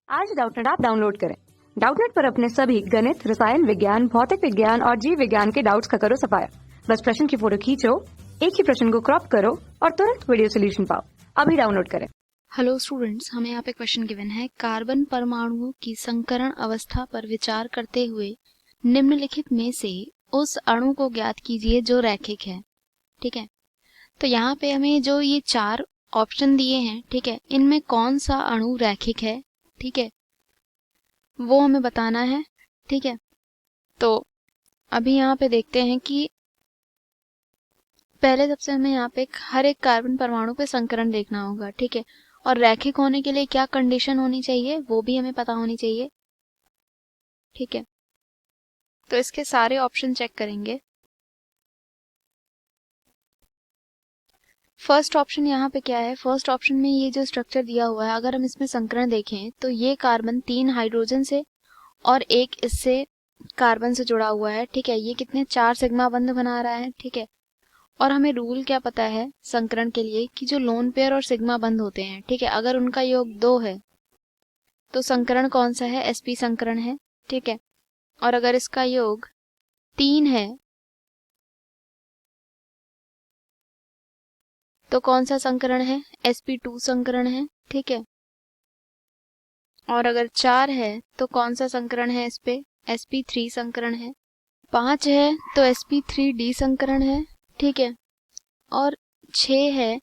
आज Doubtnut app download करें। Doubtnut पर अपने सभी गणित, रसायन विज्ञान, भौतिक विज्ञान और जीव विज्ञान के डाउट्स का करो सफाया। बस प्रश्न की फोटो खींचो, एक ही प्रश्न को क्रॉप करो और तुरंत वीडियो सोल्यूशन पाओ। अभी डाउनलोड करें। हेलो स्टूडेंट्स, हमें यहाँ पे क्वेश्चन गिवन है। कार्बन परमाणुओं की संकरण अवस्था पर विचार करते हुए निम्नलिखित में से उस अणु को ज्ञात कीजिए जो रैखिक है। ठीक है, तो यहाँ पे हमें जो ये चार ऑप्शन दिए हैं, ठीक है, इनमें कौन सा अणु रैखिक है, ठीक है, वो हमें बताना है। ठीक है, तो अभी यहाँ पे देखते हैं कि पहले सबसे हमें यहाँ पे हर एक कार्बन परमाणु पे संकरण देखना होगा। ठीक है, और रैखिक होने के लिए क्या कंडीशन होनी चाहिए वो भी हमें पता होनी चाहिए। ठीक है, तो इसके सारे ऑप्शन चेक करेंगे। फर्स्ट ऑप्शन यहाँ पे क्या है, फर्स्ट ऑप्शन में ये जो स्ट्रक्चर दिया हुआ है, अगर हम इसमें संकरण देखें तो ये कार्बन 3 हाइड्रोजन से और एक इससे कार्बन से जुड़ा हुआ है। ठीक है, ये कितने 4 सिग्मा बंध बना रहा है। ठीक है, और हमें रूल क्या पता है संकरण के लिए कि जो लोन पेयर और सिग्मा बंध होते हैं, ठीक है, अगर उनका योग 2 है तो संकरण कौन सा है, sp संकरण है। ठीक है, और अगर इसका योग 3 है तो कौन सा संकरण है, sp2 संकरण है। ठीक है, और अगर 4 है तो कौन सा संकरण है इस पे, sp3 संकरण है। 5 है तो sp3d संकरण है। ठीक है, और 6 है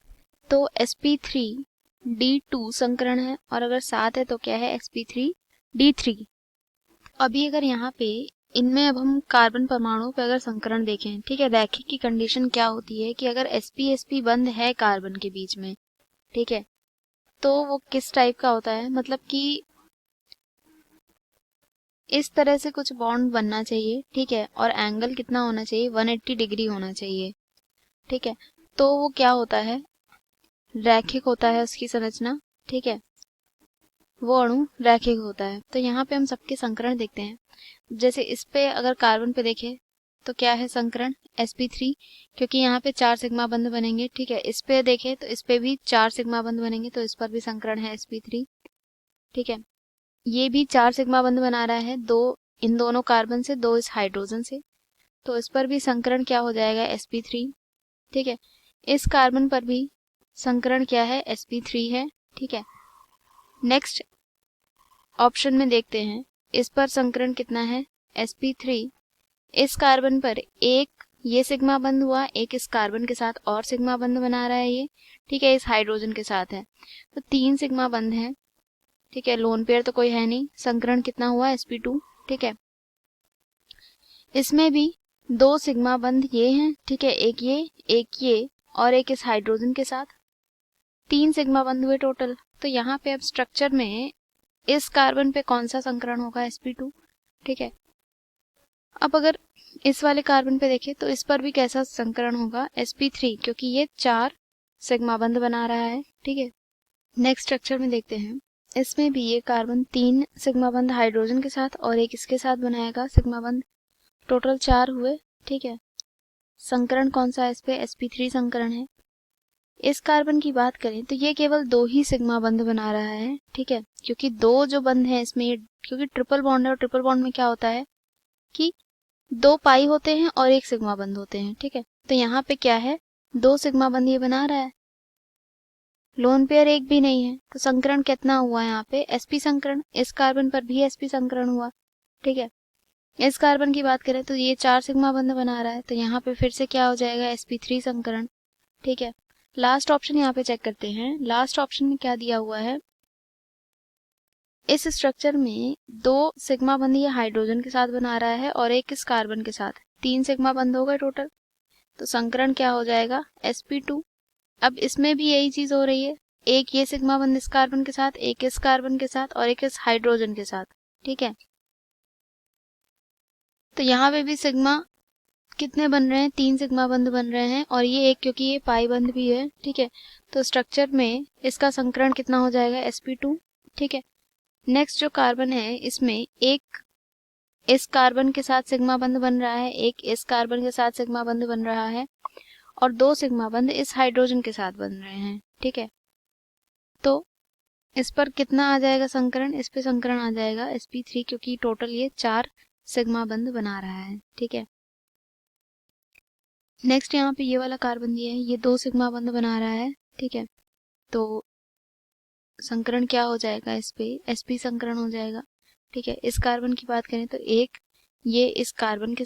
तो sp3d2 संकरण है, और अगर 7 है तो क्या है, sp3d3। अभी अगर यहाँ पे इनमें अब हम कार्बन परमाणु पे अगर संकरण देखें, ठीक है, रैखिक की कंडीशन क्या होती है कि अगर sp बंध है कार्बन के बीच में, ठीक है, तो वो किस टाइप का होता है, मतलब कि इस तरह से कुछ बॉन्ड बनना चाहिए। ठीक है, और एंगल कितना होना चाहिए, 180 डिग्री होना चाहिए। ठीक है, तो वो क्या होता है, रैखिक होता है उसकी संरचना। ठीक है, वो अणु रैखिक होता है। तो यहाँ पे हम सबके संकरण देखते हैं। जैसे इस पे अगर कार्बन पे देखें तो क्या है संकरण, sp3, क्योंकि यहाँ पे 4 सिग्मा बंध बनेंगे। ठीक है, इस पे देखें तो इस पे भी 4 सिग्मा बंध बनेंगे, तो इस पर भी संकरण है sp3। ठीक है, ये भी 4 सिग्मा बंध बना रहा है, 2 इन दोनों कार्बन से, 2 इस हाइड्रोजन से, तो इस पर भी संकरण क्या हो जाएगा, sp3। ठीक है, इस कार्बन पर भी संकरण क्या है, sp3 है। ठीक है, नेक्स्ट ऑप्शन में देखते हैं, इस पर संकरण कितना है, sp3। इस कार्बन पर एक ये सिग्मा बंध हुआ, एक इस कार्बन के साथ और सिग्मा बंध बना रहा है ये। ठीक है, इस हाइड्रोजन के साथ है, तो 3 सिग्मा बंध है। ठीक है, लोन पेयर तो कोई है नहीं, संकरण कितना हुआ, sp2। ठीक है, इसमें भी 2 सिग्मा बंध ये हैं। ठीक है, एक ये और एक इस हाइड्रोजन के साथ, 3 सिग्मा बंध हुए टोटल। तो यहाँ पे अब स्ट्रक्चर में इस कार्बन पे कौन सा संकरण होगा, sp2। ठीक है, अब अगर इस वाले कार्बन पे देखें तो इस पर भी कैसा संकरण होगा, sp3, क्योंकि ये 4 सिग्मा बंध बना रहा है। ठीक है, नेक्स्ट स्ट्रक्चर में देखते हैं, इसमें भी ये कार्बन 3 सिग्मा बंध हाइड्रोजन के साथ और एक इसके साथ बनाएगा सिग्मा बंध, टोटल 4 हुए। ठीक है, संकरण कौन सा है इस पे, sp3 संकरण है। इस कार्बन की बात करें तो ये केवल 2 ही सिग्मा बंध बना रहा है। ठीक है, क्योंकि 2 जो बंध है इसमें, क्योंकि ट्रिपल बॉन्ड है, और ट्रिपल बॉन्ड में क्या होता है कि 2 पाई होते हैं और 1 सिग्मा बंध होते हैं। ठीक है, तो यहाँ पे क्या है, 2 सिग्मा बंध ये बना रहा है, लोन पेयर एक भी नहीं है, तो संकरण कितना हुआ यहाँ पे, sp संकरण। इस कार्बन पर भी sp संकरण हुआ। ठीक है, इस कार्बन की बात करें तो ये 4 सिग्मा बंध बना रहा है, तो यहाँ पे फिर से क्या हो जाएगा, sp3 संकरण। ठीक है, लास्ट ऑप्शन यहाँ पे चेक करते हैं। लास्ट ऑप्शन में क्या दिया हुआ है, इस स्ट्रक्चर में 2 सिग्मा बंध ये हाइड्रोजन के साथ बना रहा है और एक इस कार्बन के साथ, 3 सिग्मा बंध हो गए टोटल। तो संकरण क्या हो जाएगा, sp2। अब इसमें भी यही चीज हो रही है, एक ये सिग्मा बंध इस कार्बन के साथ, एक इस कार्बन के साथ और एक इस हाइड्रोजन के साथ। ठीक है, तो यहाँ पे भी सिग्मा कितने बन रहे हैं, 3 सिग्मा बंध बन रहे हैं, और ये एक, क्योंकि ये पाई बंध भी है। ठीक है, तो स्ट्रक्चर में इसका संकरण कितना हो जाएगा, sp2। ठीक है, नेक्स्ट जो कार्बन है इसमें एक इस कार्बन के साथ सिग्मा बंध बन रहा है, एक इस कार्बन के साथ सिग्मा बंध बन रहा है, और 2 सिग्मा बंध इस हाइड्रोजन के साथ बन रहे हैं। ठीक है, तो इस पर कितना आ जाएगा संकरण, इस पे संकरण आ जाएगा sp3, क्योंकि टोटल ये 4 सिग्मा बंध बना रहा है। ठीक है, नेक्स्ट यहाँ पे ये वाला कार्बन दिया है, ये 2 सिग्मा बंध बना रहा है। ठीक है, तो संकरण क्या हो जाएगा, इस पे sp संकरण हो जाएगा। ठीक है, इस कार्बन की बात करें तो एक ये इस कार्बन के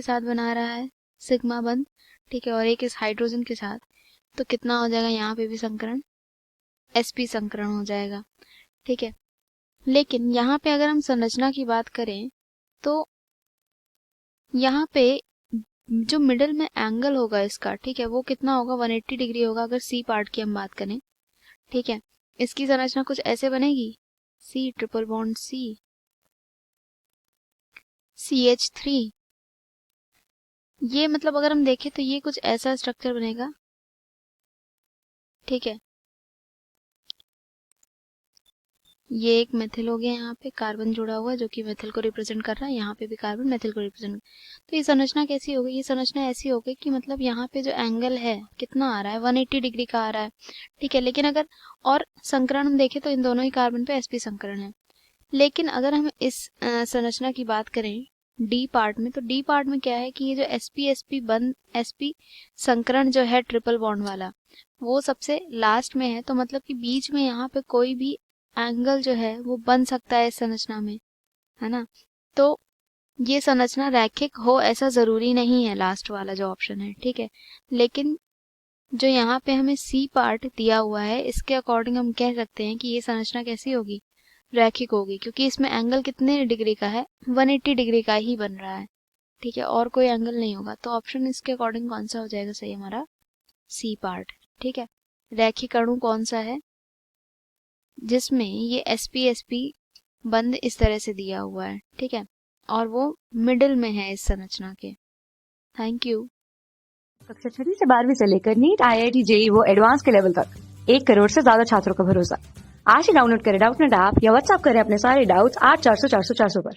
साथ बना रहा है सिग्मा बंध। ठीक है, और एक इस हाइड्रोजन के साथ, तो कितना हो जाएगा यहाँ पे भी संकरण, sp संकरण हो जाएगा। ठीक है, लेकिन यहाँ पे अगर हम संरचना की बात करें तो यहाँ पे जो मिडिल में एंगल होगा इसका, ठीक है, वो कितना होगा, 180 डिग्री होगा अगर सी पार्ट की हम बात करें। ठीक है, इसकी संरचना कुछ ऐसे बनेगी, C triple bond C CH3, ये मतलब अगर हम देखें तो ये कुछ ऐसा स्ट्रक्चर बनेगा। ठीक है, ये एक मेथिल हो गया, यहाँ पे कार्बन जुड़ा हुआ है जो कि मेथिल को रिप्रेजेंट कर रहा है, यहाँ पे भी कार्बन मेथिल को रिप्रेजेंट। तो ये संरचना कैसी होगी, ये संरचना ऐसी होगी कि मतलब यहाँ पे जो एंगल है कितना आ रहा है, 180 डिग्री का आ रहा है। ठीक है, लेकिन अगर और संकरण हम देखें तो इन दोनों ही कार्बन पे sp संकरण है। लेकिन अगर हम इस संरचना की बात करें डी पार्ट में, तो डी पार्ट में क्या है कि ये जो sp संकरण जो है ट्रिपल बॉन्ड वाला, वो सबसे लास्ट में है। तो मतलब कि बीच में यहाँ पे कोई भी एंगल जो है वो बन सकता है इस संरचना में, है ना। तो ये संरचना रैखिक हो ऐसा जरूरी नहीं है, लास्ट वाला जो ऑप्शन है। ठीक है, लेकिन जो यहाँ पे हमें सी पार्ट दिया हुआ है इसके अकॉर्डिंग हम कह सकते हैं कि ये संरचना कैसी होगी, रैखिक होगी, क्योंकि इसमें एंगल कितने डिग्री का है, 180 डिग्री का ही बन रहा है। ठीक है, और कोई एंगल नहीं होगा। तो ऑप्शन इसके अकॉर्डिंग कौन सा हो जाएगा सही, हमारा सी पार्ट। ठीक है, रैखिक अणु कौन सा है, जिसमें ये sp बंध इस तरह से दिया हुआ है। ठीक है, और वो मिडिल में है इस संरचना के। Thank you. कक्षा 6 से 12वीं से लेकर नीट, IIT, JEE वो एडवांस के लेवल तक 1 करोड़ से ज्यादा छात्रों का भरोसा। आज ही डाउनलोड करें डाउटनेट ऐप या व्हाट्सएप करें अपने सारे डाउट्स 8400 400 400 पर।